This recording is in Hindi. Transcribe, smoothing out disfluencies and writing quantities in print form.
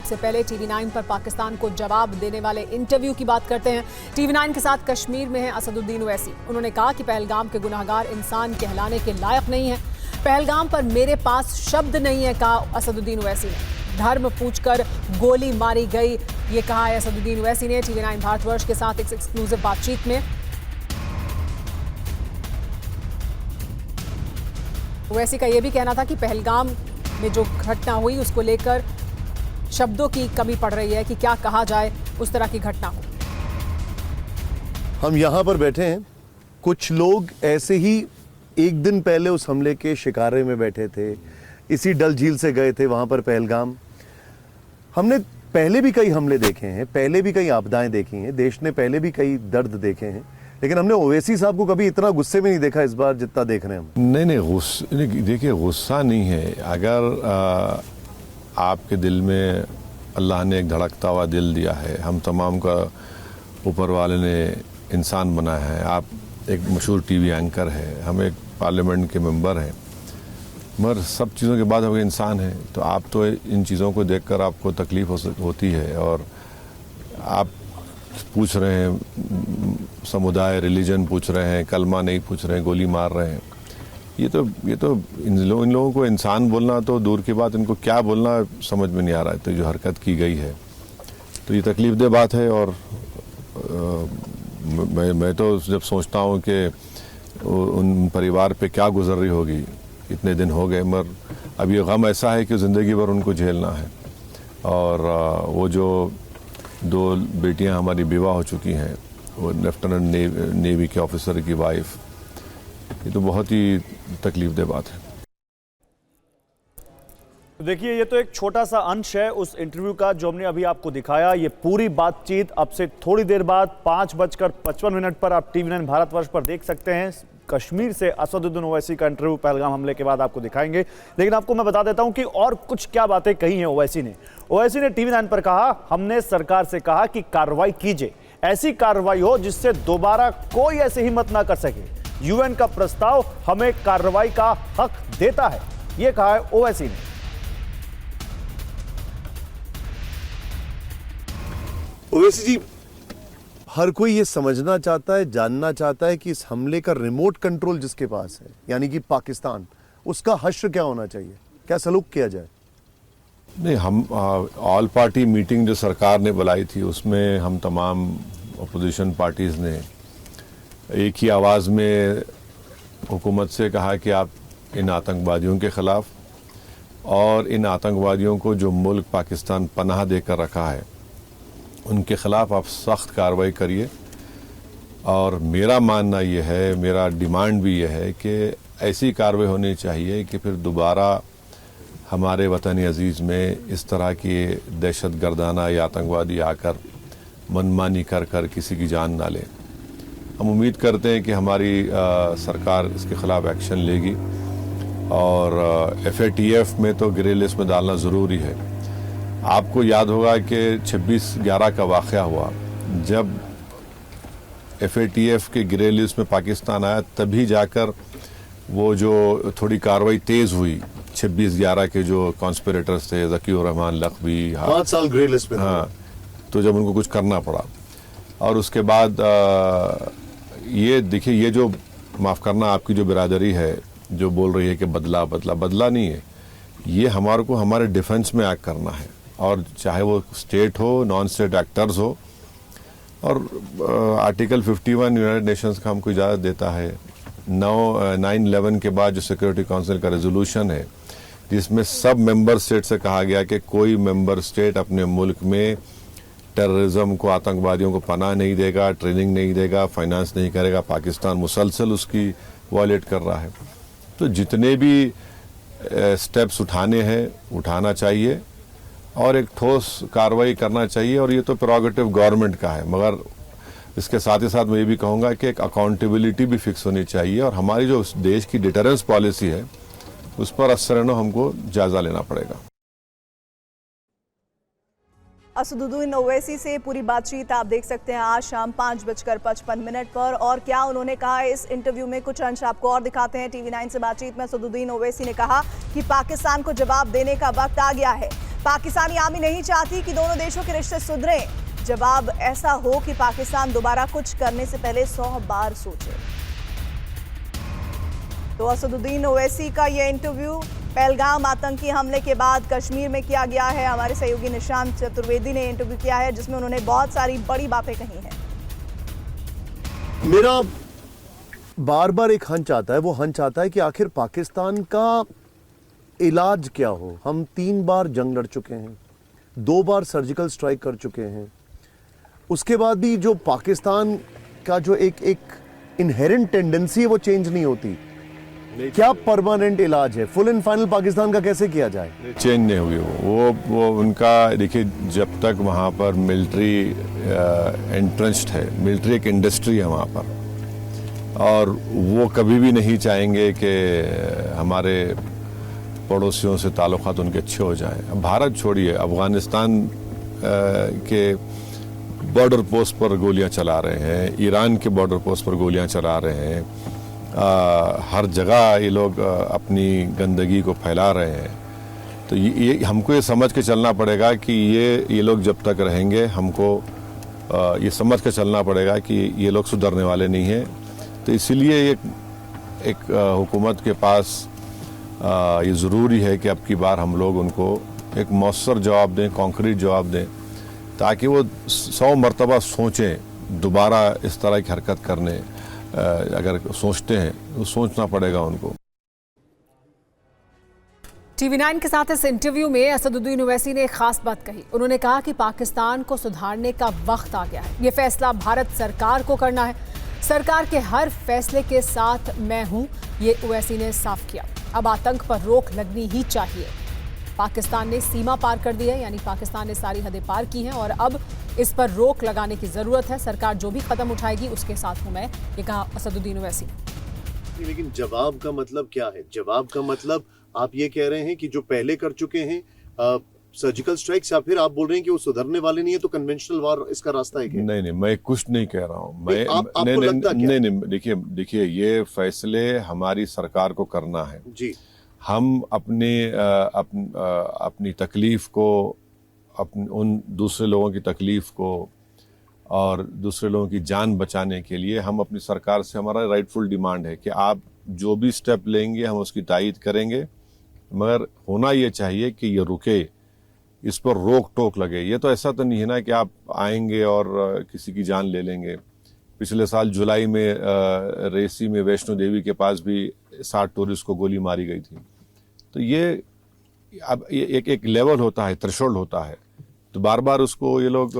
सबसे पहले TV9 पर पाकिस्तान को जवाब देने वाले इंटरव्यू की बात करते हैं। TV9 के साथ कश्मीर में है असदुद्दीन ओवैसी। उन्होंने कहा कि पहलगाम के गुनाहगार इंसान कहलाने के लायक नहीं है। पहलगाम पर मेरे पास शब्द नहीं है, कहा असदुद्दीन ओवैसी ने। धर्म पूछकर गोली मारी गई, ये कहा है असदुद्दीन ओवैसी ने TV9 भारतवर्ष के साथ एक एक्सक्लूसिव बातचीत में। ओवैसी का यह भी कहना था कि पहलगाम में जो घटना हुई उसको लेकर शब्दों की कमी पड़ रही है कि क्या कहा जाए उस तरह की घटना हो। हम यहाँ पर बैठे हैं, कुछ लोग ऐसे ही एक दिन पहले उस हमले के शिकारे में बैठे थे, इसी डल झील से गए थे वहाँ पर पहलगाम। हमने पहले भी कई हमले देखे हैं, पहले भी कई आपदाएं देखी हैं, देश ने पहले भी कई दर्द देखे हैं, लेकिन हमने ओवैसी साहब को कभी इतना गुस्से में नहीं देखा इस बार जितना देख रहे हैं हम। नहीं, देखिए गुस्सा नहीं है। अगर आपके दिल में अल्लाह ने एक धड़कता हुआ दिल दिया है, हम तमाम का ऊपर वाले ने इंसान बनाया है। आप एक मशहूर टीवी एंकर है, हम एक पार्लियामेंट के मेंबर हैं, मगर सब चीज़ों के बाद हम इंसान हैं। तो आप तो इन चीज़ों को देखकर आपको तकलीफ होती है। और आप पूछ रहे हैं समुदाय, रिलीजन पूछ रहे हैं, कलमा नहीं पूछ रहे हैं, गोली मार रहे हैं। ये तो इन लोगों को इंसान बोलना तो दूर की बात, इनको क्या बोलना समझ में नहीं आ रहा है। तो जो हरकत की गई है तो ये तकलीफदेह बात है। और मैं तो जब सोचता हूँ कि उन परिवार पे क्या गुजर रही होगी, इतने दिन हो गए, मगर अब ये गम ऐसा है कि ज़िंदगी भर उनको झेलना है। और वो जो 2 बेटियां हमारी विवाह हो चुकी हैं, वो लेफ्टिनेंट नेवी के ऑफिसर की वाइफ, ये तो बहुत ही तकलीफदेह बात है। देखिए, ये तो एक छोटा सा अंश है उस इंटरव्यू का जो हमने अभी आपको दिखाया। ये पूरी बातचीत अब से थोड़ी देर बाद 5:55 पर आप TV9 भारतवर्ष पर देख सकते हैं। कश्मीर से असदुद्दीन ओवैसी का इंटरव्यू पहलगाम हमले के बाद आपको दिखाएंगे। लेकिन आपको मैं बता देता हूं कि और कुछ क्या बातें कही हैं ओवैसी ने TV9 पर कहा, हमने सरकार से कहा कि कार्रवाई कीजिए, ऐसी कार्रवाई हो जिससे दोबारा कोई ऐसी हिम्मत ना कर सके। UN का प्रस्ताव हमें कार्रवाई का हक देता है, यह कहा है ओवैसी ने। ओवैसी जी, हर कोई ये समझना चाहता है, जानना चाहता है कि इस हमले का रिमोट कंट्रोल जिसके पास है, यानी कि पाकिस्तान, उसका हश्र क्या होना चाहिए, क्या सलूक किया जाए? नहीं, हम ऑल पार्टी मीटिंग जो सरकार ने बुलाई थी उसमें हम तमाम अपोजिशन पार्टीज़ ने एक ही आवाज़ में हुकूमत से कहा कि आप इन आतंकवादियों के ख़िलाफ़ और इन आतंकवादियों को जो मुल्क पाकिस्तान पनाह देकर रखा है उनके ख़िलाफ़ आप सख्त कार्रवाई करिए। और मेरा मानना ये है, मेरा डिमांड भी ये है कि ऐसी कार्रवाई होनी चाहिए कि फिर दोबारा हमारे वतन अजीज़ में इस तरह की दहशत गर्दाना या आतंकवादी आकर मनमानी कर कर किसी की जान ना ले। हम उम्मीद करते हैं कि हमारी सरकार इसके ख़िलाफ़ एक्शन लेगी। और FATF में तो ग्रे लिस्ट में डालना ज़रूरी है। आपको याद होगा कि 26/11 का वाक़या हुआ, जब FATF के ग्रे लिस्ट में पाकिस्तान आया तभी जाकर वो जो थोड़ी कार्रवाई तेज़ हुई। 26/11 के जो कॉन्स्पिरेटर्स थे, ज़कीउर रहमान लखवी, 5 साल ग्रे लिस्ट में, हाँ, तो जब उनको कुछ करना पड़ा। और उसके बाद ये देखिए, ये जो माफ़ करना आपकी जो बिरादरी है जो बोल रही है कि बदला नहीं है, ये हमारे को हमारे डिफेंस में एक्ट करना है। और चाहे वो स्टेट हो, नॉन स्टेट एक्टर्स हो। और आर्टिकल 51 यूनाइटेड नेशंस का हमको इजाज़त देता है। 9/11 के बाद जो सिक्योरिटी काउंसिल का रेजोल्यूशन है जिसमें सब मेंबर स्टेट से कहा गया कि कोई मेंबर स्टेट अपने मुल्क में टेररिज्म को, आतंकवादियों को पनाह नहीं देगा, ट्रेनिंग नहीं देगा, फाइनेंस नहीं करेगा। पाकिस्तान मुसलसल उसकी वायलेट कर रहा है। तो जितने भी स्टेप्स उठाने हैं उठाना चाहिए और एक ठोस कार्रवाई करना चाहिए। और ये तो प्रेरोगेटिव गवर्नमेंट का है, मगर इसके साथ ही साथ मैं ये भी कहूँगा कि एक अकाउंटेबिलिटी भी फिक्स होनी चाहिए। और हमारी जो देश की डिटरेंस पॉलिसी है उस पर असरनो हमको जायज़ा लेना पड़ेगा। असदुद्दीन ओवैसी से पूरी बातचीत आप देख सकते हैं आज शाम 5:55 पर। और क्या उन्होंने कहा इस इंटरव्यू में, कुछ अंश आपको और दिखाते हैं। TV9 से बातचीत में असदुद्दीन ओवैसी ने कहा कि पाकिस्तान को जवाब देने का वक्त आ गया है। पाकिस्तानी आर्मी नहीं चाहती कि दोनों देशों के रिश्ते सुधरे। जवाब ऐसा हो कि पाकिस्तान दोबारा कुछ करने से पहले 100 बार सोचे। तो असदुद्दीन ओवैसी का यह इंटरव्यू पहलगाम आतंकी हमले के बाद कश्मीर में किया गया है। हमारे सहयोगी निशांत चतुर्वेदी ने इंटरव्यू किया है, जिसमें उन्होंने बहुत सारी बड़ी बातें कही हैं। मेरा बार बार एक हंच आता है, वो हंच आता है कि आखिर पाकिस्तान का इलाज क्या हो। हम 3 बार जंग लड़ चुके हैं, 2 बार सर्जिकल स्ट्राइक कर चुके हैं, उसके बाद भी जो पाकिस्तान का जो एक इनहेरेंट टेंडेंसी है वो चेंज नहीं होती। क्या परमानेंट इलाज है? फुल एंड फाइनल पाकिस्तान का कैसे किया जाए? चेंज नहीं हुई वो उनका। देखिए, जब तक वहाँ पर मिलिट्री एंट्रेंस्ड है, मिलिट्री एक इंडस्ट्री है वहाँ पर, और वो कभी भी नहीं चाहेंगे कि हमारे पड़ोसियों से ताल्लुकात उनके अच्छे हो जाएं। भारत छोड़िए, अफगानिस्तान के बॉर्डर पोस्ट पर गोलियां चला रहे हैं, ईरान के बॉर्डर पोस्ट पर गोलियां चला रहे हैं, हर जगह ये लोग अपनी गंदगी को फैला रहे हैं। तो ये हमको ये समझ के चलना पड़ेगा कि ये लोग जब तक रहेंगे, हमको ये समझ के चलना पड़ेगा कि ये लोग सुधरने वाले नहीं हैं। तो इसीलिए एक हुकूमत के पास ये ज़रूरी है कि अब की बार हम लोग उनको एक मौसर जवाब दें, कॉन्क्रीट जवाब दें, ताकि वो 100 मरतबा सोचें दोबारा इस तरह की हरकत करने। अगर सोचते हैं तो सोचना पड़ेगा उनको। TV9 के साथ इस इंटरव्यू में असदुद्दीन ओवैसी ने एक खास बात कही। उन्होंने कहा कि पाकिस्तान को सुधारने का वक्त आ गया है। ये फैसला भारत सरकार को करना है। सरकार के हर फैसले के साथ मैं हूं, ये ओवैसी ने साफ किया। अब आतंक पर रोक लगनी ही चाहिए। पाकिस्तान ने सीमा पार कर दी है, यानी पाकिस्तान ने सारी हदें पार की हैं और अब इस पर रोक लगाने की जरूरत है। सरकार जो भी कदम उठाएगी उसके साथ हूं मैं, ये कहा असदुद्दीन ओवैसी। लेकिन जवाब का मतलब क्या है? जवाब का मतलब आप ये कह रहे हैं कि जो पहले कर चुके हैं सर्जिकल स्ट्राइक्स, या फिर आप बोल रहे हैं कि वो सुधरने वाले नहीं है, तो कन्वेंशनल वार इसका रास्ता है क्या? नहीं, मैं कुछ नहीं कह रहा हूँ। मैं आपको लगता क्या? नहीं, देखिए ये फैसले हमारी सरकार को करना है जी। हम अपनी तकलीफ को, उन दूसरे लोगों की तकलीफ को और दूसरे लोगों की जान बचाने के लिए हम अपनी सरकार से, हमारा राइटफुल डिमांड है कि आप जो भी स्टेप लेंगे हम उसकी तायीद करेंगे, मगर होना ये चाहिए कि ये रुके, इस पर रोक टोक लगे। ये तो ऐसा तो नहीं है ना कि आप आएंगे और किसी की जान ले लेंगे। पिछले साल जुलाई में रेसी में वैष्णो देवी के पास भी 60 टूरिस्ट को गोली मारी गई थी। तो ये अब एक लेवल होता है, थ्रेशोल्ड होता है, तो बार बार उसको ये लोग